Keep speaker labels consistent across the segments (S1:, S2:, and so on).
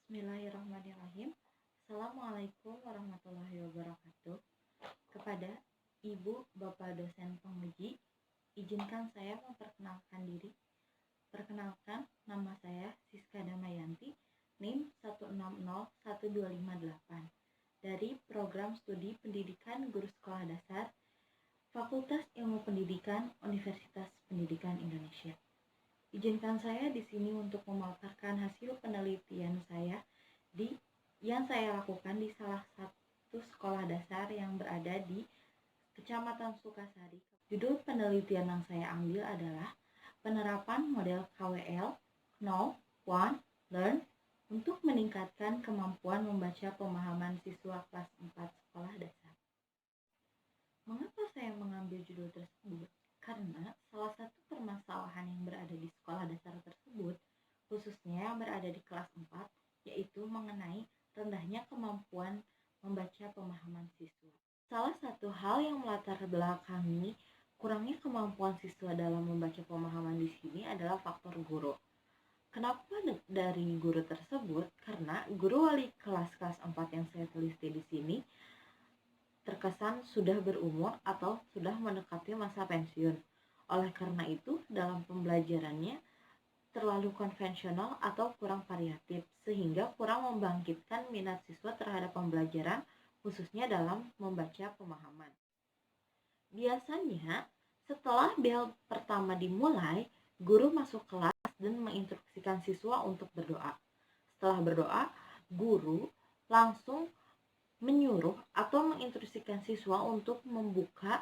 S1: Bismillahirrahmanirrahim. Assalamualaikum warahmatullahi wabarakatuh. Kepada Ibu, Bapak dosen penguji, izinkan saya memperkenalkan diri. Perkenalkan, nama saya Siska Damayanti, NIM 1601258, dari Program Studi Pendidikan Guru Sekolah Dasar, Fakultas Ilmu Pendidikan, Universitas Pendidikan Indonesia. Izinkan saya di sini untuk memaparkan hasil penelitian saya yang saya lakukan di salah satu sekolah dasar yang berada di Kecamatan Sukasari. Judul penelitian yang saya ambil adalah penerapan model KWL Know, Want, Learn untuk meningkatkan kemampuan membaca pemahaman siswa kelas 4 sekolah dasar. Mengapa saya mengambil judul tersebut? Karena salah satu permasalahan yang berada di sekolah dasar tersebut, khususnya yang berada di kelas 4, yaitu mengenai rendahnya kemampuan membaca pemahaman siswa. Salah satu hal yang melatar belakangi kurangnya kemampuan siswa dalam membaca pemahaman di sini adalah faktor guru. Kenapa dari guru tersebut? Karena guru wali kelas 4 yang saya teliti di sini terkesan sudah berumur atau sudah mendekati masa pensiun. Oleh karena itu, dalam pembelajarannya terlalu konvensional atau kurang variatif, sehingga kurang membangkitkan minat siswa terhadap pembelajaran, khususnya dalam membaca pemahaman. Biasanya, setelah bel pertama dimulai, guru masuk kelas dan menginstruksikan siswa untuk berdoa. Setelah berdoa, guru langsung menyuruh atau menginstruksikan siswa untuk membuka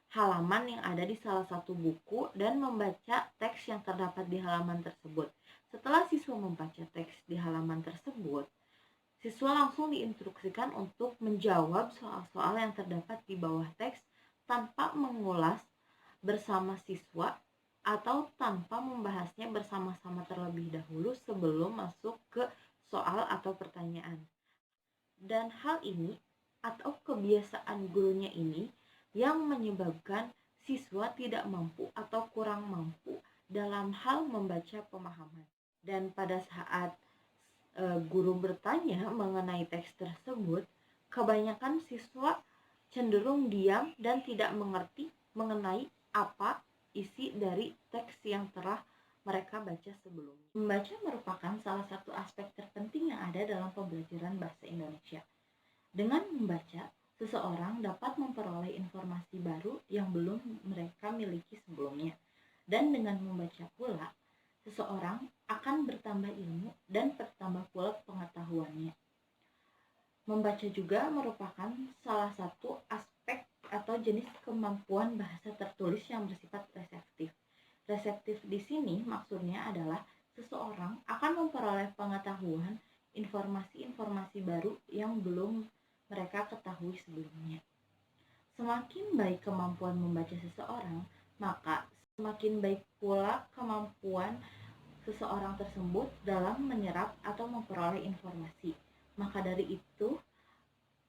S1: halaman yang ada di salah satu buku dan membaca teks yang terdapat di halaman tersebut. Setelah siswa membaca teks di halaman tersebut, siswa langsung diinstruksikan untuk menjawab soal-soal yang terdapat di bawah teks tanpa mengulas bersama siswa atau tanpa membahasnya bersama-sama terlebih dahulu sebelum masuk ke soal atau pertanyaan. Dan hal ini atau kebiasaan gurunya ini yang menyebabkan siswa tidak mampu atau kurang mampu dalam hal membaca pemahaman. Dan pada saat guru bertanya mengenai teks tersebut, kebanyakan siswa cenderung diam dan tidak mengerti mengenai apa isi dari teks yang telah mereka baca sebelumnya. Membaca merupakan salah satu aspek terpenting yang ada dalam pembelajaran bahasa Indonesia. Dengan membaca, seseorang dapat memperoleh informasi baru yang belum mereka miliki sebelumnya. Dan dengan membaca pula, seseorang akan bertambah ilmu dan bertambah pula pengetahuannya. Membaca juga merupakan salah satu aspek atau jenis kemampuan bahasa tertulis yang bersifat reseptif. Reseptif di sini maksudnya adalah seseorang akan memperoleh pengetahuan, informasi-informasi baru yang belum mereka ketahui sebelumnya. Semakin baik kemampuan membaca seseorang, maka semakin baik pula kemampuan seseorang tersebut dalam menyerap atau memperoleh informasi. Maka dari itu,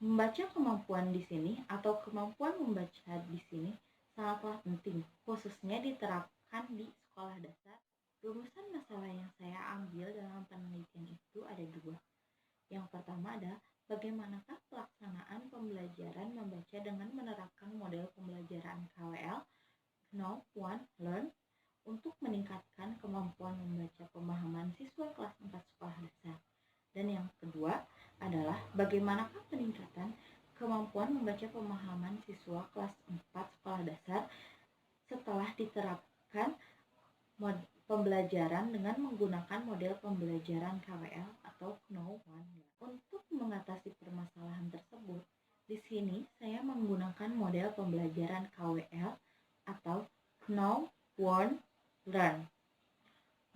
S1: membaca kemampuan di sini atau kemampuan membaca di sini sangatlah penting, khususnya diterapkan di sekolah dasar. Rumusan masalah yang saya ambil dalam penelitian itu ada dua. Yang pertama adalah bagaimanakah pelaksanaan pembelajaran membaca dengan menerapkan model pembelajaran KWL, Know, Want, Learn, untuk meningkatkan kemampuan membaca pemahaman siswa kelas 4 sekolah dasar. Dan yang kedua adalah bagaimanakah peningkatan kemampuan membaca pemahaman siswa kelas 4 sekolah dasar setelah diterapkan pembelajaran dengan menggunakan model pembelajaran KWL atau Know, Want, Learn. Untuk mengatasi permasalahan tersebut, di sini saya menggunakan model pembelajaran KWL atau Know, Want, Learn.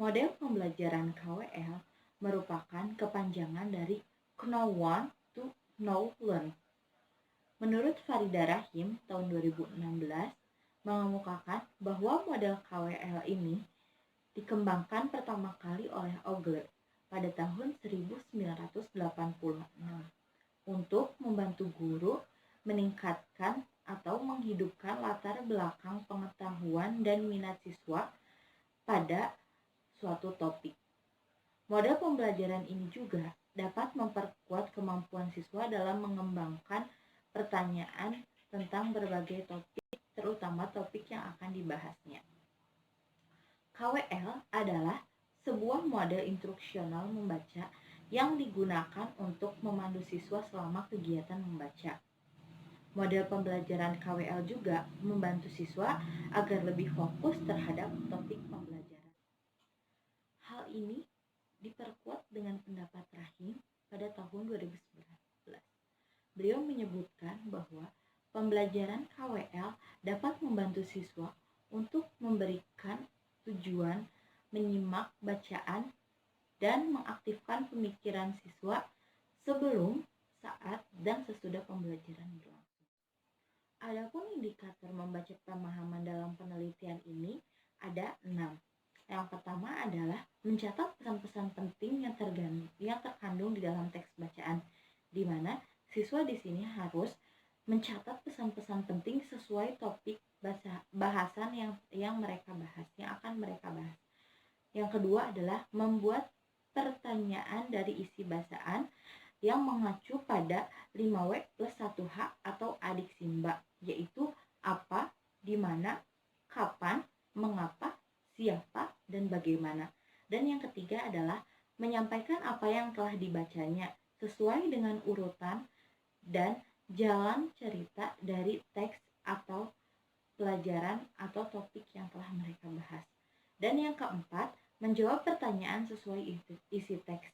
S1: Model pembelajaran KWL merupakan kepanjangan dari Know, Want to Know, Learn. Menurut Farida Rahim tahun 2016 mengemukakan bahwa model KWL ini dikembangkan pertama kali oleh Ogle pada tahun 1986 untuk membantu guru meningkatkan atau menghidupkan latar belakang pengetahuan dan minat siswa pada suatu topik. Model pembelajaran ini juga dapat memperkuat kemampuan siswa dalam mengembangkan pertanyaan tentang berbagai topik, terutama topik yang akan dibahasnya. KWL adalah sebuah model instruksional membaca yang digunakan untuk memandu siswa selama kegiatan membaca. Model pembelajaran KWL juga membantu siswa agar lebih fokus terhadap topik pembelajaran. Hal ini diperkuat dengan pendapat Rahim pada tahun 2019. Beliau menyebutkan bahwa pembelajaran KWL dapat membantu siswa untuk memberikan tujuan menyimak bacaan dan mengaktifkan pemikiran siswa sebelum, saat, dan sesudah pembelajaran berlangsung. Adapun indikator membaca pemahaman dalam penelitian ini ada 6. Yang pertama adalah mencatat pesan-pesan penting yang terkandung di dalam teks bacaan, di mana siswa di sini harus mencatat pesan-pesan penting sesuai topik bahasan yang mereka bahas, yang akan mereka bahas. Yang kedua adalah membuat pertanyaan dari isi bacaan yang mengacu pada 5W plus 1H atau adik simba, yaitu apa, di mana, kapan, mengapa, siapa, dan bagaimana. Dan yang ketiga adalah menyampaikan apa yang telah dibacanya sesuai dengan urutan dan jalan cerita dari teks atau pelajaran atau topik yang telah mereka bahas. Dan yang keempat, menjawab pertanyaan sesuai isi teks.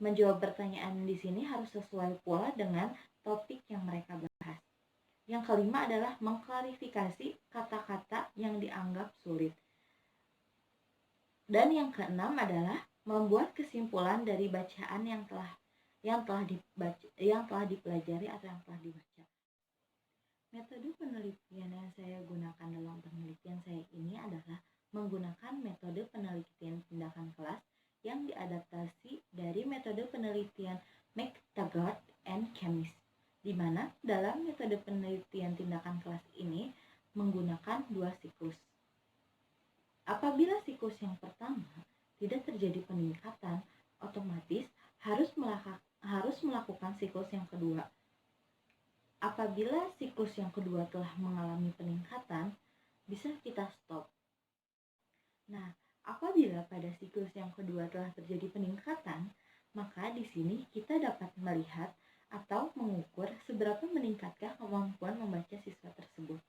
S1: Menjawab pertanyaan di sini harus sesuai pula dengan topik yang mereka bahas. Yang kelima adalah mengklarifikasi kata-kata yang dianggap sulit. Dan yang keenam adalah membuat kesimpulan dari bacaan yang telah dipelajari atau yang telah dibaca. Metode penelitian yang saya gunakan dalam penelitian saya ini adalah menggunakan metode penelitian tindakan kelas yang diadaptasi dari metode penelitian McTaggart and Chemis, di mana dalam metode penelitian tindakan kelas ini menggunakan 2 siklus. Apabila siklus yang pertama tidak terjadi peningkatan, otomatis harus melakukan siklus yang kedua. Apabila siklus yang kedua telah mengalami peningkatan, bisa kita stop. Nah, apabila pada siklus yang kedua telah terjadi peningkatan, maka di sini kita dapat melihat atau mengukur seberapa meningkatkah kemampuan membaca siswa tersebut.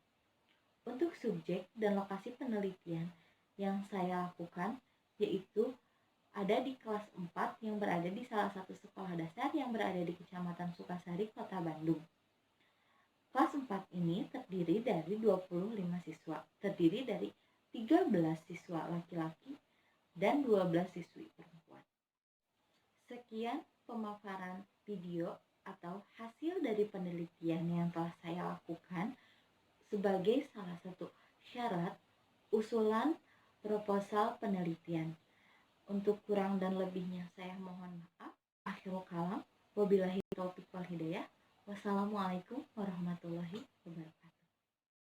S1: Untuk subjek dan lokasi penelitian yang saya lakukan yaitu ada di kelas 4 yang berada di salah satu sekolah dasar yang berada di Kecamatan Sukasari, Kota Bandung. Kelas 4 ini terdiri dari 25 siswa, terdiri dari 13 siswa laki-laki dan 12 siswi perempuan. Sekian pemaparan video atau hasil dari penelitian yang telah saya lakukan sebagai salah satu syarat usulan proposal penelitian. Untuk kurang dan lebihnya saya mohon maaf. Akhirul kalam, wabillahi taufiq wal hidayah. Wassalamualaikum warahmatullahi wabarakatuh.